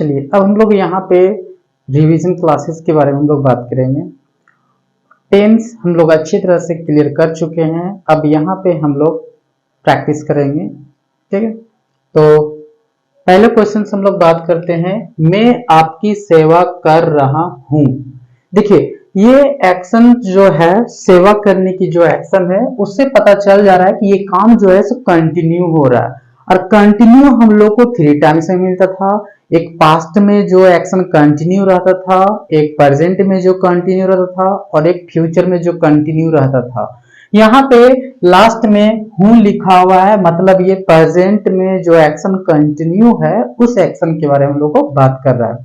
चलिए अब हम लोग यहाँ पे रिवीजन क्लासेस के बारे में हम लोग बात करेंगे। टेंस हम लोग अच्छी तरह से क्लियर कर चुके हैं, अब यहाँ पे हम लोग प्रैक्टिस करेंगे। ठीक है, तो पहले क्वेश्चन हम लोग बात करते हैं, मैं आपकी सेवा कर रहा हूं। देखिए ये एक्शन जो है, सेवा करने की जो एक्शन है, उससे पता चल जा रहा है कि ये काम जो है सो कंटिन्यू हो रहा है। और कंटिन्यू हम लोग को 3 टाइम्स में मिलता था। एक पास्ट में जो एक्शन कंटिन्यू रहता था, एक प्रेजेंट में जो कंटिन्यू रहता था, और एक फ्यूचर में जो कंटिन्यू रहता था। यहाँ पे लास्ट में हूं लिखा हुआ है, मतलब ये प्रेजेंट में जो एक्शन कंटिन्यू है उस एक्शन के बारे में हम लोग को बात कर रहा है।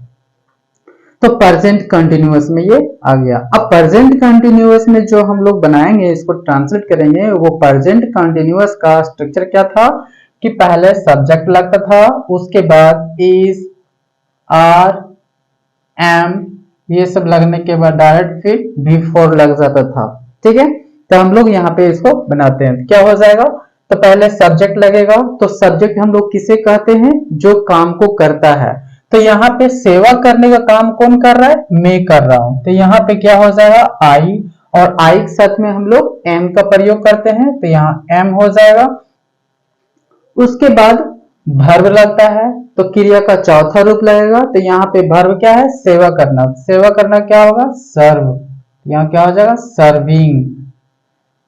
तो प्रेजेंट कंटिन्यूअस में ये आ गया। अब प्रेजेंट कंटिन्यूअस में जो हम लोग बनाएंगे, इसको ट्रांसलेट करेंगे, वो प्रेजेंट कंटिन्यूअस का स्ट्रक्चर क्या था कि पहले सब्जेक्ट लगता था, उसके बाद इज, आर, एम, ये सब लगने के बाद डायरेक्ट फिर बिफोर लग जाता था। ठीक है, तो हम लोग यहाँ पे इसको बनाते हैं, क्या हो जाएगा, तो पहले सब्जेक्ट लगेगा। तो सब्जेक्ट हम लोग किसे कहते हैं, जो काम को करता है। तो यहाँ पे सेवा करने का काम कौन कर रहा है, मैं कर रहा हूं। तो यहाँ पे क्या हो जाएगा, आई, और आई के साथ में हम लोग एम का प्रयोग करते हैं, तो यहाँ एम हो जाएगा। उसके बाद भर्व लगता है, तो क्रिया का चौथा रूप लगेगा। तो यहाँ पे भर्व क्या है, सेवा करना। सेवा करना क्या होगा, सर्व, यहाँ क्या हो जाएगा, सर्विंग।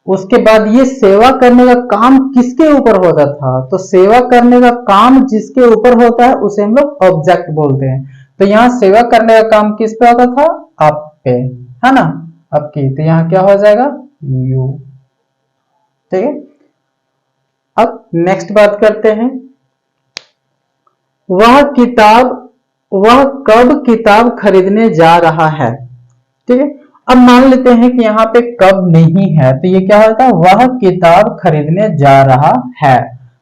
उसके बाद ये सेवा करने का काम किसके ऊपर होता था, तो सेवा करने का काम जिसके ऊपर होता है उसे हम लोग ऑब्जेक्ट बोलते हैं। तो यहाँ सेवा करने का काम किस पे होता था, आप पे, है ना, आपकी। तो यहाँ क्या हो जाएगा, यू। ठीक है, अब नेक्स्ट बात करते हैं, वह कब किताब खरीदने जा रहा है। ठीक है, अब मान लेते हैं कि यहाँ पे कब नहीं है, तो ये क्या होता है, वह किताब खरीदने जा रहा है।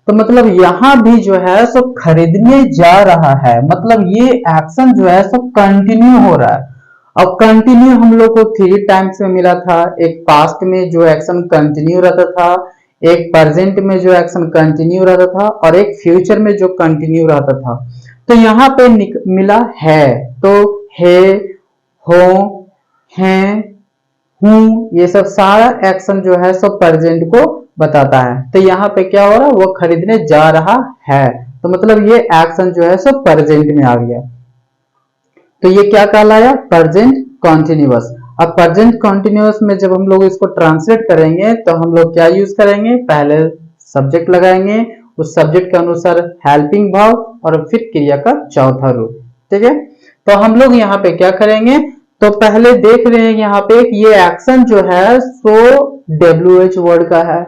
तो मतलब यहाँ भी जो है सो खरीदने जा रहा है, मतलब ये एक्शन जो है सो कंटिन्यू हो रहा है। अब कंटिन्यू हम लोग को 3 टाइम्स में मिला था, एक पास्ट में जो एक्शन कंटिन्यू रहता था, एक प्रेजेंट में जो एक्शन कंटिन्यू रहता था, और एक फ्यूचर में जो कंटिन्यू रहता था। तो यहाँ पे मिला है, तो है, हो, हैं, हूं, ये सब सारा एक्शन जो है सब प्रेजेंट को बताता है। तो यहाँ पे क्या हो रहा है, वो खरीदने जा रहा है, तो मतलब ये एक्शन जो है सब प्रेजेंट में आ गया। तो ये क्या कहलाया, प्रेजेंट कॉन्टिन्यूअस। अब प्रेजेंट कॉन्टिन्यूअस में जब हम लोग इसको ट्रांसलेट करेंगे तो हम लोग क्या यूज करेंगे, पहले सब्जेक्ट लगाएंगे, उस सब्जेक्ट के अनुसार हेल्पिंग वर्ब, और फिर क्रिया का चौथा रूप। ठीक है, तो हम लोग यहाँ पे क्या करेंगे, तो पहले देख रहे हैं यहाँ पे ये एक्शन जो है सो WH वर्ड का है,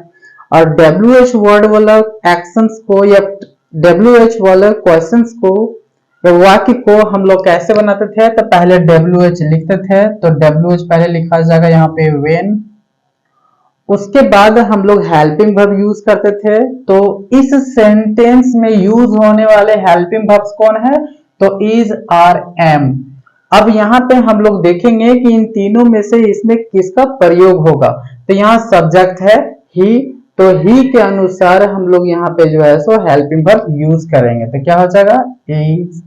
और WH वर्ड वाला एक्शंस को या WH वाले क्वेश्चंस को या वाक्य को हम लोग कैसे बनाते थे, तो पहले WH लिखते थे। तो WH पहले लिखा जाएगा यहाँ पे when, उसके बाद हम लोग हेल्पिंग वर्ब यूज करते थे। तो इस सेंटेंस में यूज होने वाले हेल्पिंग वर्ब्स कौन है, तो इज, आर, एम। अब यहाँ पे हम लोग देखेंगे कि इन तीनों में से इसमें किसका प्रयोग होगा। तो यहाँ सब्जेक्ट है ही, तो ही के अनुसार हम लोग यहाँ पे जो है सो हेल्पिंग वर्ब यूज करेंगे। तो क्या हो जाएगा, इज,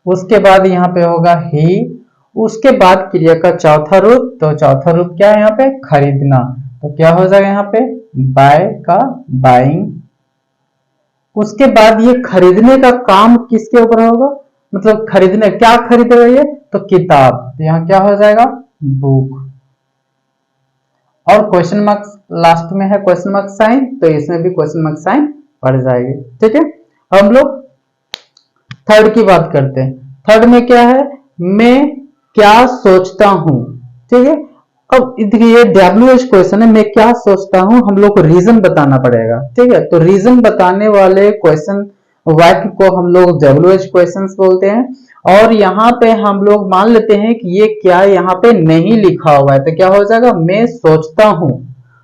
उसके बाद यहाँ पे होगा ही, उसके बाद क्रिया का चौथा रूप। तो चौथा रूप क्या है यहाँ पे, खरीदना। तो क्या हो जाएगा यहाँ पे, बाय का बाइंग। उसके बाद ये खरीदने का काम किसके ऊपर होगा, मतलब खरीदने, क्या खरीदेगा ये, तो किताब। तो यहाँ क्या हो जाएगा, बुक। और क्वेश्चन मार्क्स लास्ट में है, क्वेश्चन मार्क साइन, तो इसमें भी क्वेश्चन मार्क साइन पड़ जाएगी। ठीक है, हम लोग थर्ड की बात करते हैं। थर्ड में क्या है, मैं क्या सोचता हूं। ठीक है, अब ये WH क्वेश्चन है, मैं क्या सोचता हूं, हम लोग को रीजन बताना पड़ेगा। ठीक है, तो रीजन बताने वाले क्वेश्चन वाक्य को हम लोग WH क्वेश्चंस बोलते हैं। और यहाँ पे हम लोग मान लेते हैं कि ये क्या यहाँ पे नहीं लिखा हुआ है, तो क्या हो जाएगा, मैं सोचता हूं।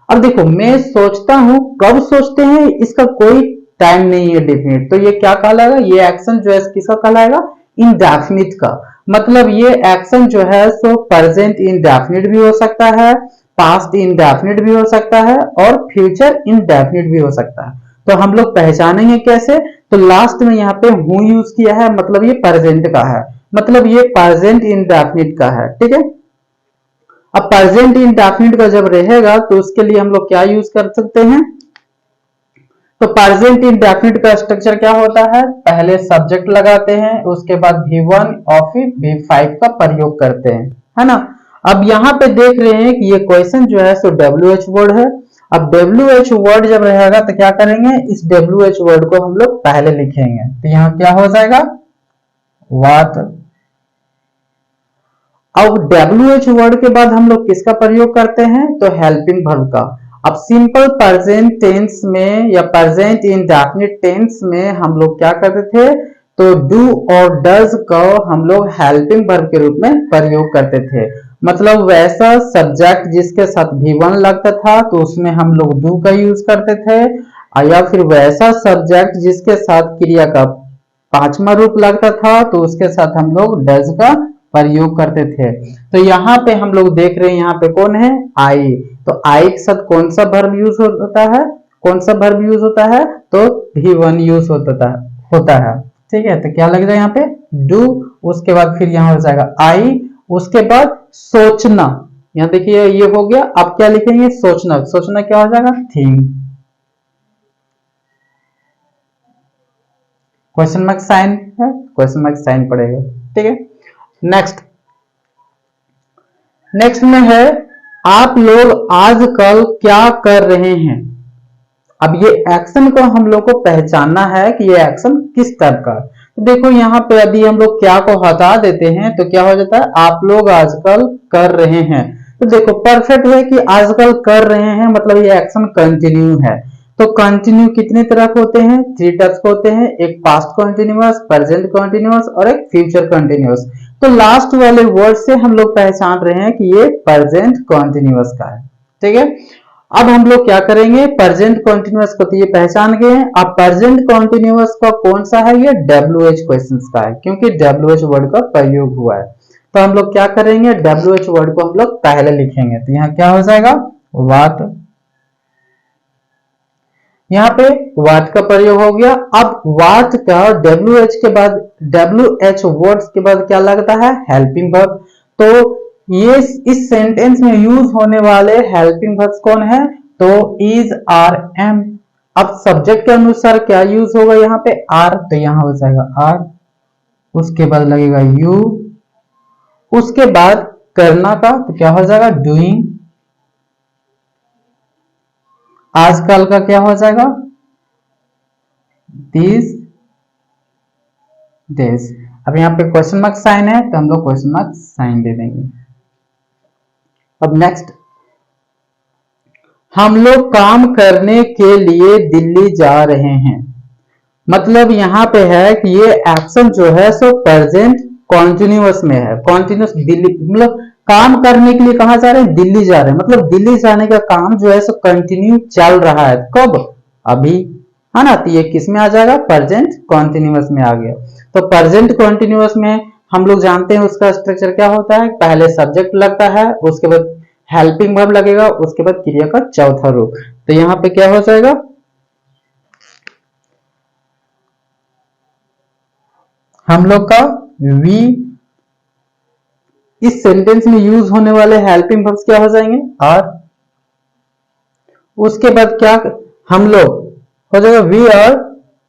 अब देखो, मैं सोचता हूं, कब सोचते हैं इसका कोई टाइम नहीं है डेफिनेट, तो ये क्या कहलाएगा, ये एक्शन जो है किसका कहलाएगा, इंडेफिनिट का। मतलब ये एक्शन जो है सो प्रेजेंट इंडेफिनिट भी हो सकता है, पास्ट इंडेफिनिट भी हो सकता है, और फ्यूचर इंडेफिनिट भी हो सकता है। तो हम लोग पहचानेंगे कैसे, तो लास्ट में यहाँ पे हु यूज किया है, मतलब ये प्रेजेंट का है, मतलब ये प्रेजेंट इंडेफिनिट का है। ठीक है, अब प्रेजेंट इंडेफिनिट का जब रहेगा तो उसके लिए हम लोग क्या यूज कर सकते हैं, तो प्रेजेंट इंडेफिनिट का स्ट्रक्चर क्या होता है, पहले सब्जेक्ट लगाते हैं, उसके बाद V1 और फिर V5 का प्रयोग करते हैं, है ना। अब यहाँ पे देख रहे हैं कि ये क्वेश्चन जो है सो WH वर्ड है। अब WH वर्ड जब रहेगा तो क्या करेंगे, इस WH वर्ड को हम लोग पहले लिखेंगे, तो यहाँ क्या हो जाएगा, व्हाट। अब WH वर्ड के बाद हम लोग किसका प्रयोग करते हैं, तो हेल्पिंग वर्ब का। अब सिंपल प्रेजेंट टेंस में या प्रेजेंट इंडेफिनिट टेंस में हम लोग क्या करते थे, तो डू और डज का हम लोग हेल्पिंग वर्ब के रूप में प्रयोग करते थे। मतलब वैसा सब्जेक्ट जिसके साथ V1 लगता था तो उसमें हम लोग डू का यूज करते थे, या फिर वैसा सब्जेक्ट जिसके साथ क्रिया का पांचवा रूप लगता था तो उसके साथ हम लोग डज का प्रयोग करते थे। तो यहाँ पे हम लोग देख रहे हैं, यहाँ पे कौन है, आई। तो आई के साथ कौन सा वर्ब यूज होता है, कौन सा वर्ब यूज होता है, तो V1 यूज होता है। ठीक है, तो क्या लग जाएगा यहाँ पे, डू, उसके बाद फिर यहाँ हो जाएगा आई, उसके बाद सोचना। यहाँ देखिए ये हो गया, अब क्या लिखेंगे, सोचना। सोचना क्या हो जाएगा, थिंक। क्वेश्चन मार्क साइन है, क्वेश्चन मार्क साइन पड़ेगा। ठीक है, नेक्स्ट में है, आप लोग आजकल क्या कर रहे हैं। अब ये एक्शन को हम लोग को पहचानना है कि ये एक्शन किस तरह का। तो देखो यहाँ पे अभी हम लोग क्या को हटा देते हैं तो क्या हो जाता है, आप लोग आजकल कर रहे हैं। तो देखो परफेक्ट है कि आजकल कर रहे हैं, मतलब ये एक्शन कंटिन्यू है। तो कंटिन्यू कितने तरह के होते हैं, 3 टाइप्स के होते हैं, एक पास्ट कंटिन्यूअस, प्रेजेंट कंटिन्यूअस और एक फ्यूचर कंटिन्यूअस। तो लास्ट वाले वर्ड से हम लोग पहचान रहे हैं कि ये प्रेजेंट कंटिन्यूअस का है। ठीक है, अब हम लोग क्या करेंगे, प्रेजेंट कंटिन्यूअस को तो ये पहचान गए हैं। अब प्रेजेंट कंटिन्यूअस का कौन सा है, ये WH क्वेश्चंस का है, क्योंकि WH वर्ड का प्रयोग हुआ है। तो हम लोग क्या करेंगे, WH वर्ड को हम लोग पहले लिखेंगे, तो यहाँ क्या हो जाएगा, व्हाट। यहाँ पे व्हाट का प्रयोग हो गया। अब व्हाट का WH के बाद, WH वर्ड्स के बाद क्या लगता है, हेल्पिंग वर्ब। तो ये इस सेंटेंस में यूज होने वाले हेल्पिंग वर्ब्स कौन है, तो इज, आर, एम। अब सब्जेक्ट के अनुसार क्या यूज होगा, यहाँ पे आर, तो यहाँ हो जाएगा आर, उसके बाद लगेगा यू, उसके बाद करना का तो क्या हो जाएगा, डूइंग। आजकल का क्या हो जाएगा, दिस डेज। अब यहाँ पे क्वेश्चन मार्क साइन है तो हम लोग क्वेश्चन मार्क साइन दे देंगे। अब नेक्स्ट, हम लोग काम करने के लिए दिल्ली जा रहे हैं। मतलब यहाँ पे है कि ये एक्शन जो है सो प्रेजेंट कॉन्टिन्यूअस में है। कॉन्टिन्यूअस दिल्ली, मतलब काम करने के लिए कहाँ जा रहे हैं, दिल्ली जा रहे हैं। मतलब दिल्ली जाने का काम जो है सो कंटिन्यू चल रहा है। कब, अभी, है ना। तो ये किस में आ जाएगा, प्रेजेंट कॉन्टिन्यूअस में आ गया। तो प्रेजेंट कॉन्टिन्यूअस में हम लोग जानते हैं उसका स्ट्रक्चर क्या होता है, पहले सब्जेक्ट लगता है, उसके बाद हेल्पिंग वर्ब लगेगा, उसके बाद क्रिया का चौथा रूप। तो यहाँ पे क्या हो जाएगा, हम लोग का वी, इस सेंटेंस में यूज होने वाले हेल्पिंग वर्ब्स क्या हो जाएंगे, आर। उसके बाद क्या हम लोग हो जाएगा, वी आर,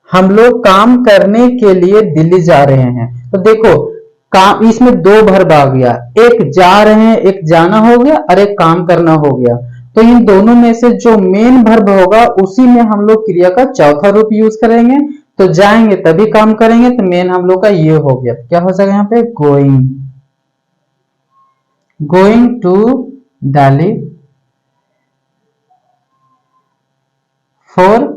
हम लोग काम करने के लिए दिल्ली जा रहे हैं। तो देखो काम, इसमें 2 वर्ब आ गया, एक जा रहे हैं, एक जाना हो गया, और एक काम करना हो गया। तो इन दोनों में से जो मेन वर्ब होगा उसी में हम लोग क्रिया का चौथा रूप यूज करेंगे। तो जाएंगे तभी काम करेंगे, तो मेन हम लोग का ये हो गया। क्या हो जाएगा यहाँ पे, going, going to Delhi for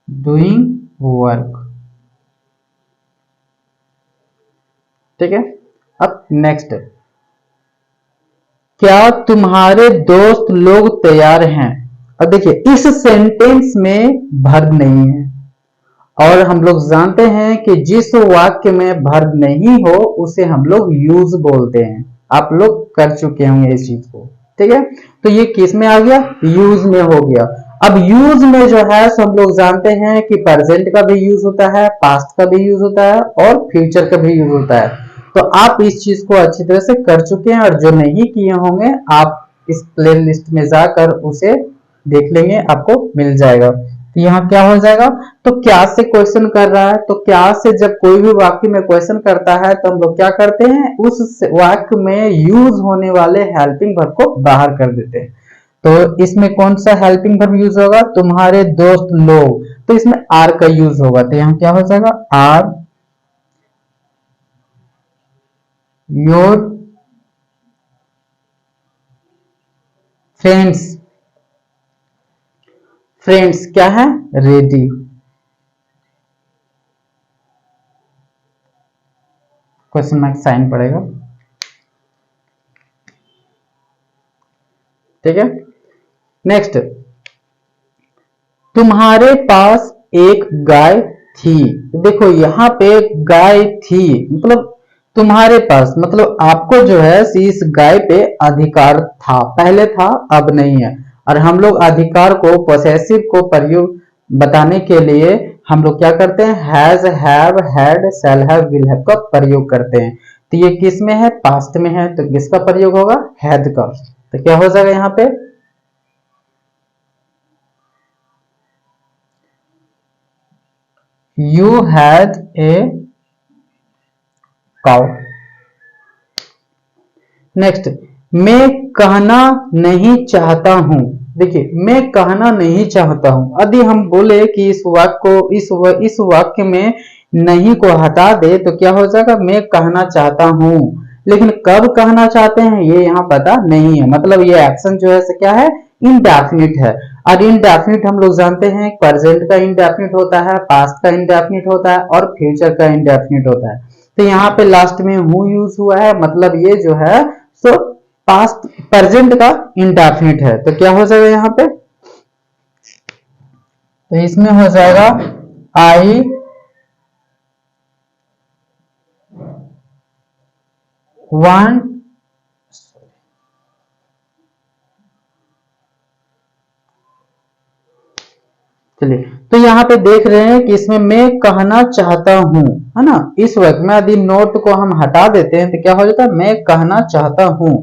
doing work. ठीक है, अब नेक्स्ट, क्या तुम्हारे दोस्त लोग तैयार हैं। अब देखिए इस सेंटेंस में वर्ब नहीं है, और हम लोग जानते हैं कि जिस वाक्य में वर्ब नहीं हो उसे हम लोग यूज बोलते हैं। आप लोग कर चुके होंगे इस चीज को। ठीक है, तो ये किस में आ गया, यूज में हो गया। अब यूज में जो है सो हम लोग जानते हैं कि प्रेजेंट का भी यूज होता है, पास्ट का भी यूज होता है और फ्यूचर का भी यूज होता है। तो आप इस चीज को अच्छी तरह से कर चुके हैं, और जो नहीं किए होंगे आप इस प्ले लिस्ट में जाकर उसे देख लेंगे, आपको मिल जाएगा। तो यहाँ क्या हो जाएगा, तो क्या से क्वेश्चन कर रहा है, तो क्या से जब कोई भी वाक्य में क्वेश्चन करता है तो हम लोग क्या करते हैं, उस वाक्य में यूज होने वाले हेल्पिंग वर्ब को बाहर कर देते हैं। तो इसमें कौन सा हेल्पिंग वर्ब यूज होगा, तुम्हारे दोस्त लोग, तो इसमें आर का यूज होगा। तो यहाँ क्या हो जाएगा, आर योर फ्रेंड्स, फ्रेंड्स क्या है, रेडी। क्वेश्चन मार्क साइन पड़ेगा, ठीक है। नेक्स्ट, तुम्हारे पास एक गाय थी। देखो यहाँ पे गाय थी मतलब तुम्हारे पास, मतलब आपको जो है इस गाय पे अधिकार था, पहले था अब नहीं है। और हम लोग अधिकार को, पोसेसिव को प्रयोग बताने के लिए हम लोग क्या करते हैं, has, have, had, shall have, will have का प्रयोग करते हैं। तो ये किस में है, पास्ट में है, तो किसका प्रयोग होगा, हैड का। तो क्या हो जाएगा यहाँ पे, You had a cow। Next, मैं कहना नहीं चाहता हूं। देखिए मैं कहना नहीं चाहता हूं, यदि हम बोले कि इस वाक्य को, इस वाक्य में नहीं को हटा दे तो क्या हो जाएगा, मैं कहना चाहता हूं। लेकिन कब कहना चाहते हैं ये यहाँ पता नहीं है, मतलब ये एक्शन जो है क्या है, इनडेफिनिट है। और इनडेफिनिट हम लोग जानते हैं प्रेजेंट का इनडेफिनिट होता है, पास्ट का इनडेफिनिट होता है और फ्यूचर का इनडेफिनिट होता है। तो यहाँ पे लास्ट में हु यूज हुआ है, मतलब ये जो है सो पास्ट प्रेजेंट का इनडेफिनिट है। तो क्या हो जाएगा यहाँ पे, तो इसमें हो जाएगा आई वांट, चलिए तो यहाँ पे देख रहे हैं कि इसमें मैं कहना चाहता हूं, है ना। इस वक्त में यदि नोट को हम हटा देते हैं तो क्या हो जाता है, मैं कहना चाहता हूं।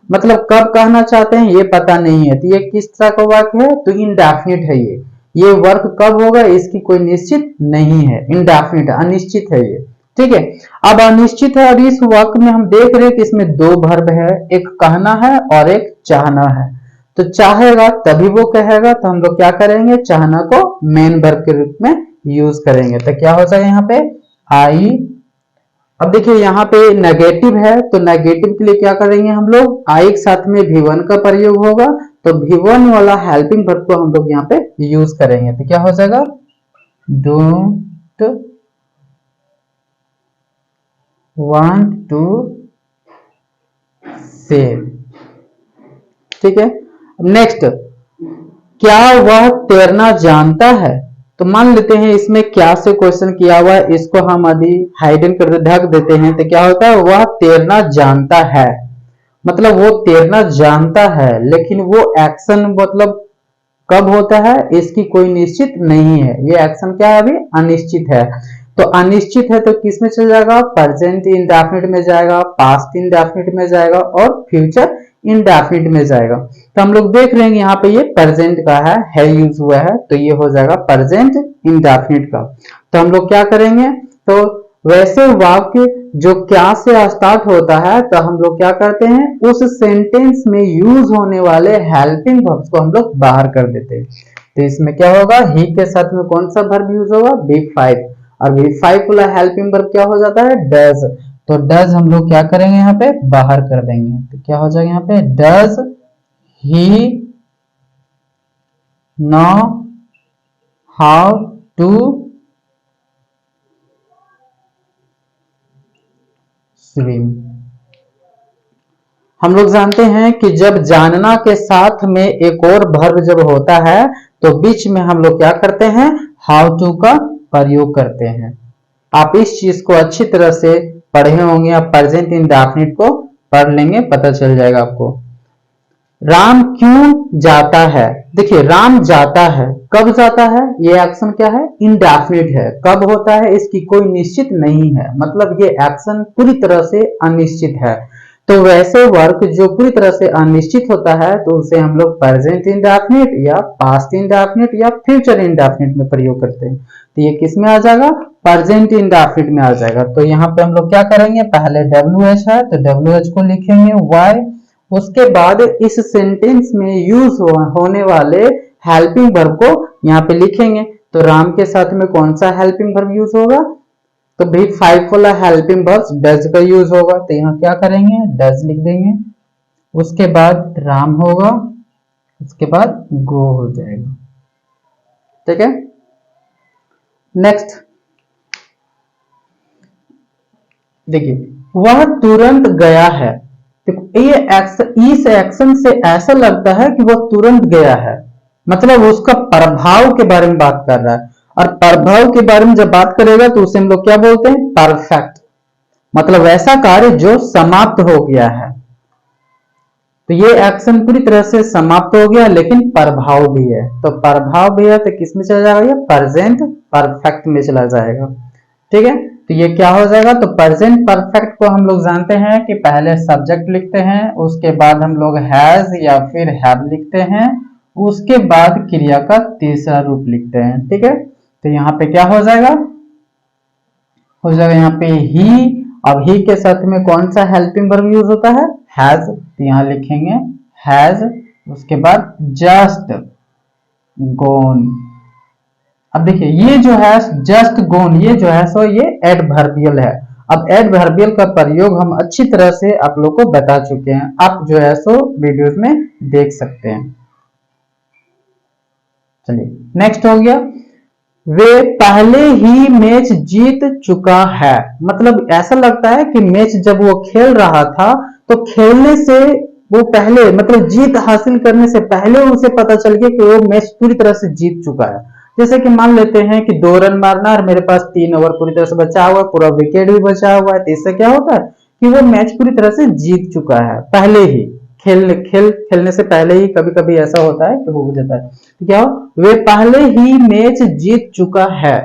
मतलब कब कहना चाहते हैं ये पता नहीं है, तो ये किस तरह का वाक्य है, तो इनडेफिनिट है ये वर्क कब होगा इसकी कोई निश्चित नहीं है, इनडेफिनिट अनिश्चित है ये, ठीक है। अब अनिश्चित है, और इस वाक्य में हम देख रहे हैं कि इसमें दो वर्ब है, एक कहना है और एक चाहना है। तो चाहेगा तभी वो कहेगा, तो हम लोग क्या करेंगे, चाहना को मेन वर्ब के रूप में यूज करेंगे। तो क्या हो जाएगा यहाँ पे, आई। अब देखिए यहाँ पे नेगेटिव है, तो नेगेटिव के लिए क्या करेंगे हम लोग, आई के साथ में V1 का प्रयोग होगा, तो V1 वाला हेल्पिंग वर्ब को हम लोग यहाँ पे यूज करेंगे। तो क्या हो जाएगा, डोंट वांट टू से, ठीक है। नेक्स्ट, क्या वह तैरना जानता है। तो मान लेते हैं इसमें क्या से क्वेश्चन किया हुआ है, इसको हम यदि हाइडन कर ढक देते हैं तो क्या होता है, वह तैरना जानता है, मतलब वो तैरना जानता है, लेकिन वो एक्शन मतलब कब होता है इसकी कोई निश्चित नहीं है, ये एक्शन क्या है, अभी अनिश्चित है। तो अनिश्चित है तो किस में चल जाएगा, प्रेजेंट इंडेफिनिट में जाएगा, पास्ट इंडेफिनिट में जाएगा और फ्यूचर इंडेफिनिट में जाएगा। तो हम लोग देख रहे हैं यहाँ पे ये प्रेजेंट का है यूज हुआ है, तो ये हो जाएगा प्रेजेंट इंडेफिनिट का। तो हम लोग क्या करेंगे, तो वैसे वाक्य जो क्या से स्टार्ट होता है तो हम लोग क्या करते हैं, उस सेंटेंस में यूज होने वाले हेल्पिंग वर्ब्स को हम लोग बाहर कर देते हैं। तो इसमें क्या होगा, ही के साथ में कौन सा वर्ब यूज होगा, V5, और V5 वाला हेल्पिंग वर्ब क्या हो जाता है, डज। तो डज हम लोग क्या करेंगे यहाँ पे, बाहर कर देंगे। तो क्या हो जाएगा यहाँ पे, does he know how to swim. हम लोग जानते हैं कि जब जानना के साथ में एक और वर्ब जब होता है तो बीच में हम लोग क्या करते हैं, हाउ टू का प्रयोग करते हैं। आप इस चीज को अच्छी तरह से पढ़े होंगे, आप प्रेजेंट इंडेफिनिट को पढ़ लेंगे, पता चल जाएगा आपको। राम क्यों जाता है? देखिए राम जाता है, कब जाता है? ये एक्शन क्या है? इंडेफिनिट है। कब होता है इसकी कोई निश्चित नहीं है, मतलब ये एक्शन पूरी तरह से अनिश्चित है। तो वैसे वर्क जो पूरी तरह से अनिश्चित होता है तो उसे हम लोग प्रेजेंट इंडेफिनिट या पास्ट इंडेफिनिट या फ्यूचर इंडेफिनिट में प्रयोग करते हैं। तो ये किस में आ जाएगा? प्रेजेंट इंडेफिनिट में आ जाएगा। तो यहाँ पे हम लोग क्या करेंगे, पहले WH है तो WH को लिखेंगे Y, उसके बाद इस सेंटेंस में यूज होने वाले हेल्पिंग वर्ब को यहाँ पे लिखेंगे। तो राम के साथ में कौन सा हेल्पिंग वर्ब यूज होगा? तो भाई 5 वाला हेल्पिंग वर्ब डज का यूज होगा। तो यहाँ क्या करेंगे, डज लिख देंगे, उसके बाद राम होगा, उसके बाद गो हो जाएगा। ठीक है, नेक्स्ट देखिए, वह तुरंत गया है। ये इस एक्शन से ऐसा लगता है कि वह तुरंत गया है, मतलब उसका प्रभाव के बारे में बात कर रहा है। और प्रभाव के बारे में जब बात करेगा तो उसे हम लोग क्या बोलते हैं? परफेक्ट, मतलब ऐसा कार्य जो समाप्त हो गया है। तो ये एक्शन पूरी तरह से समाप्त हो गया, लेकिन प्रभाव भी है। तो प्रभाव भी है तो किस में चला जाएगा? ये प्रेजेंट परफेक्ट में चला जाएगा। ठीक है, तो ये क्या हो जाएगा? तो प्रेजेंट परफेक्ट को हम लोग जानते हैं कि पहले सब्जेक्ट लिखते हैं, उसके बाद हम लोग हैज या फिर हैव लिखते हैं, उसके बाद क्रिया का तीसरा रूप लिखते हैं। ठीक है, तो यहाँ पे क्या हो जाएगा? हो जाएगा यहाँ पे ही। अब ही के साथ में कौन सा हेल्पिंग वर्ब यूज होता है? हैज। तो यहाँ लिखेंगे हैज, उसके बाद जस्ट गॉन। अब देखिए ये जो है जस्ट गोन, ये जो है सो ये एडवर्बियल है। अब एडवर्बियल का प्रयोग हम अच्छी तरह से आप लोग को बता चुके हैं, आप जो है सो वीडियोस में देख सकते हैं। चलिए नेक्स्ट हो गया, वे पहले ही मैच जीत चुका है। मतलब ऐसा लगता है कि मैच जब वो खेल रहा था तो खेलने से वो पहले, मतलब जीत हासिल करने से पहले उसे पता चल गया कि वो मैच पूरी तरह से जीत चुका है। जैसे कि मान लेते हैं कि 2 रन मारना और मेरे पास 3 ओवर पूरी तरह से बचा हुआ है, पूरा विकेट भी बचा हुआ है, तो इससे क्या होता है कि वो मैच पूरी तरह से जीत चुका है पहले ही। खेलने से पहले ही कभी कभी ऐसा होता है कि हो जाता है। तो क्या हो, वे पहले ही मैच जीत चुका है।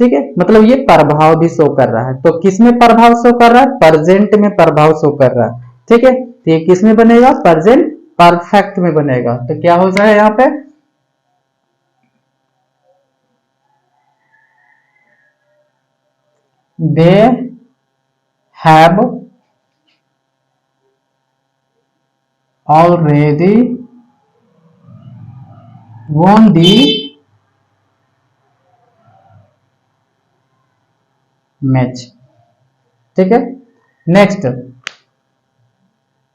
ठीक है, मतलब ये प्रभाव भी शो कर रहा है। तो किस में प्रभाव शो कर रहा है? प्रेजेंट में प्रभाव शो कर रहा है। ठीक है, तो ये किस में बनेगा? प्रेजेंट परफेक्ट में बनेगा। तो क्या हो जाए यहाँ पे? They have already won the match. ठीक है, नेक्स्ट,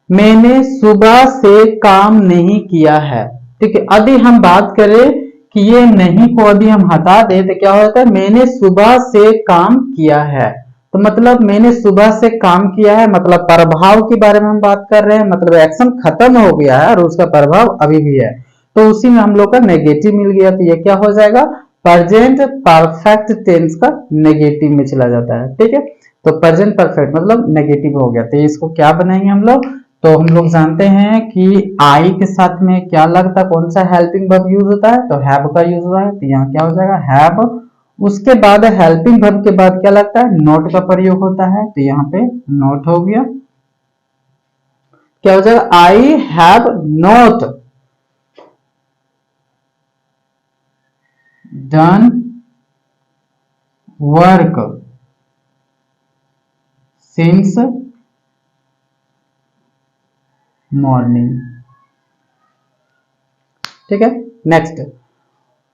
मैंने सुबह से काम नहीं किया है। ठीक है, अभी हम बात करें कि ये नहीं को अभी हम हटा दे तो क्या होता है? मैंने सुबह से काम किया है। तो मतलब मैंने सुबह से काम किया है, मतलब प्रभाव के बारे में हम बात कर रहे हैं, मतलब एक्शन खत्म हो गया है और उसका प्रभाव अभी भी है। तो उसी में हम लोग का नेगेटिव मिल गया। तो ये क्या हो जाएगा? प्रेजेंट परफेक्ट टेंस का नेगेटिव में चला जाता है। ठीक है, तो प्रेजेंट परफेक्ट मतलब नेगेटिव हो गया। तो इसको क्या बनाएंगे हम लोग? तो हम लोग जानते हैं कि आई के साथ में क्या लगता है, कौन सा हेल्पिंग वर्ब यूज होता है? तो हैव का यूज होता है। तो यहाँ क्या हो जाएगा? हैव। उसके बाद हेल्पिंग वर्ब के बाद क्या लगता है? नोट का प्रयोग होता है। तो यहाँ पे नोट हो गया। क्या हो जाएगा? I have not done work since morning. ठीक है, नेक्स्ट,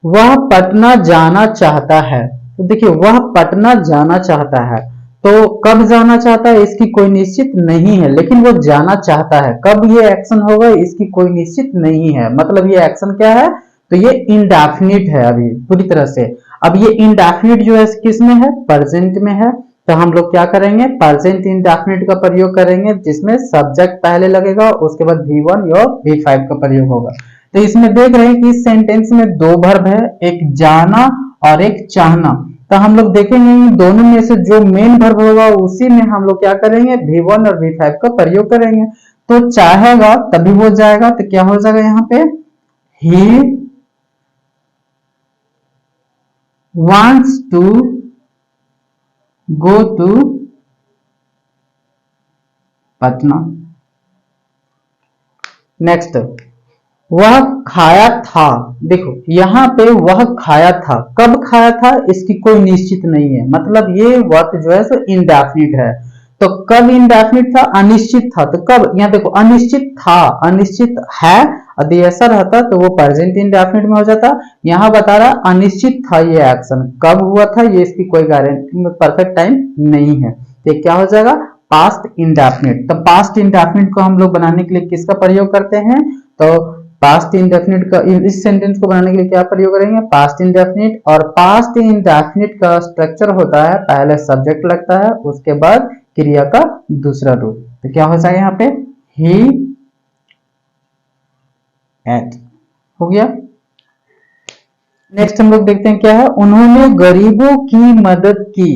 वह पटना जाना चाहता है। तो देखिए वह पटना जाना चाहता है, तो कब जाना चाहता है इसकी कोई निश्चित नहीं है, लेकिन वो जाना चाहता है। कब ये एक्शन होगा इसकी कोई निश्चित नहीं है, मतलब ये एक्शन क्या है? तो ये इंडेफिनिट है अभी पूरी तरह से। अब ये इंडेफिनिट जो है किस में है? प्रेजेंट में है। तो हम लोग क्या करेंगे? प्रेजेंट इंडेफिनिट का प्रयोग करेंगे, जिसमें सब्जेक्ट पहले लगेगा, उसके बाद V1 या V5 का प्रयोग होगा। तो इसमें देख रहे हैं कि इस सेंटेंस में 2 वर्ब है, एक जाना और एक चाहना। तो हम लोग देखेंगे दोनों में से जो मेन वर्ब होगा उसी में हम लोग क्या करेंगे? V1 और V5 का प्रयोग करेंगे। तो चाहेगा तभी वो जाएगा, तो क्या हो जाएगा यहाँ पे, ही wants to go to Patna. Next, वह खाया था। देखो यहाँ पे वह खाया था, कब खाया था इसकी कोई निश्चित नहीं है, मतलब ये वर्ब जो है सो इंडेफिनिट है। तो कब इंडेफिनिट था, अनिश्चित था, तो कब, यहाँ देखो अनिश्चित था, अनिश्चित है, यदि ऐसा रहता तो वो प्रेजेंट इंडेफिनिट में हो जाता। यहाँ बता रहा अनिश्चित था ये एक्शन, कब हुआ था ये इसकी कोई गारंटी परफेक्ट टाइम नहीं है, तो क्या हो जाएगा, पास्ट इंडेफिनिट। तो पास्ट इंडेफिनिट को हम लोग बनाने के लिए किसका प्रयोग करते हैं, तो पास्ट इंडेफिनिट का, इस सेंटेंस को बनाने के लिए क्या प्रयोग करेंगे, पास्ट इंडेफिनिट। और पास्ट इंडेफिनिट का स्ट्रक्चर होता है, पहले सब्जेक्ट लगता है, उसके बाद क्रिया का दूसरा रूप। तो क्या हो जाएगा यहाँ पे, ही एट, हो गया। नेक्स्ट हम लोग देखते हैं क्या है, उन्होंने गरीबों की मदद की।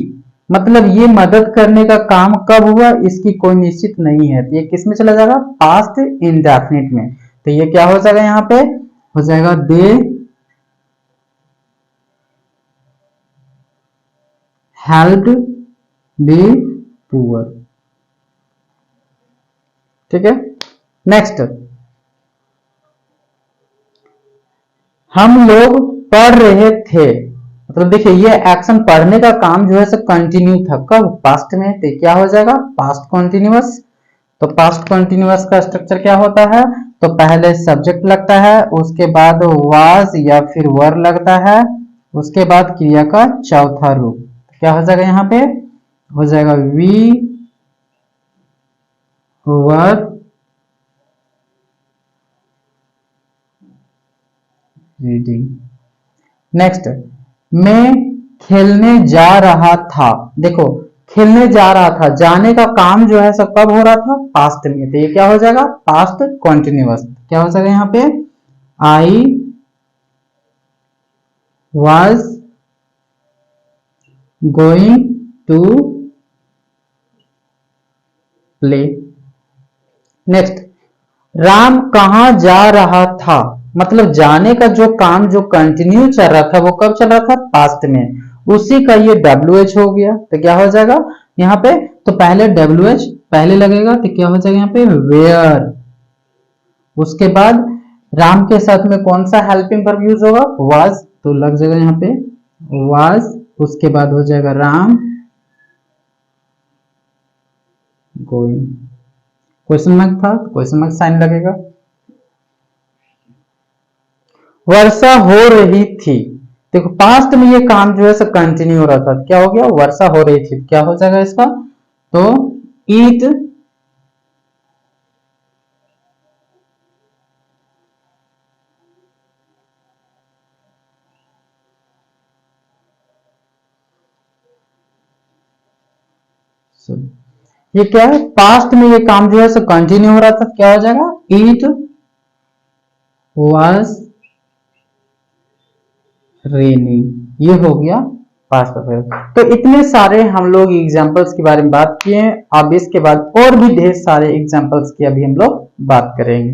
मतलब ये मदद करने का काम कब हुआ इसकी कोई निश्चित नहीं है, तो ये किस में चला जाएगा, पास्ट इंडेफिनिट में। तो ये क्या हो जाएगा, यहाँ पे हो जाएगा दे हेल्प्ड द पुअर। ठीक है। नेक्स्ट, हम लोग पढ़ रहे थे। मतलब देखिए ये एक्शन पढ़ने का काम जो है सो कंटिन्यू था, कब, पास्ट में, तो क्या हो जाएगा, पास्ट कॉन्टिन्यूअस। तो पास्ट कॉन्टिन्यूअस का स्ट्रक्चर क्या होता है, तो पहले सब्जेक्ट लगता है, उसके बाद वाज या फिर वर लगता है, उसके बाद क्रिया का चौथा रूप। क्या हो जाएगा, यहाँ पे हो जाएगा वी वर रीडिंग। नेक्स्ट, मैं खेलने जा रहा था। देखो खेलने जा रहा था, जाने का काम जो है सब कब हो रहा था, पास्ट में, तो ये क्या हो जाएगा, पास्ट कॉन्टिन्यूअस। क्या हो जाएगा यहाँ पे, I was going to play. Next, Ram कहां जा रहा था। मतलब जाने का जो काम जो कंटिन्यू चल रहा था वो कब चल रहा था, पास्ट में, उसी का ये WH हो गया। तो क्या हो जाएगा यहाँ पे, तो पहले WH पहले लगेगा, तो क्या हो जाएगा यहाँ पे, वेयर। उसके बाद राम के साथ में कौन सा हेल्पिंग वर्ब यूज होगा, वाज, तो लग जाएगा यहाँ पे वाज। उसके बाद हो जाएगा राम गोइंग, क्वेश्चन मार्क था, क्वेश्चन मार्क साइन लगेगा। वर्षा हो रही थी। देखो पास्ट में ये काम जो है सब कंटिन्यू हो रहा था, क्या हो गया, वर्षा हो रही थी, क्या हो जाएगा इसका, तो ईट ये क्या है, पास्ट में ये काम जो है सब कंटिन्यू हो रहा था, क्या हो जाएगा, ईट वॉज रेनिंग। ये हो गया पास्ट परफेक्ट। तो इतने सारे हम लोग एग्जांपल्स के बारे में बात किए, अब इसके बाद और भी ढेर सारे एग्जांपल्स की अभी हम लोग बात करेंगे।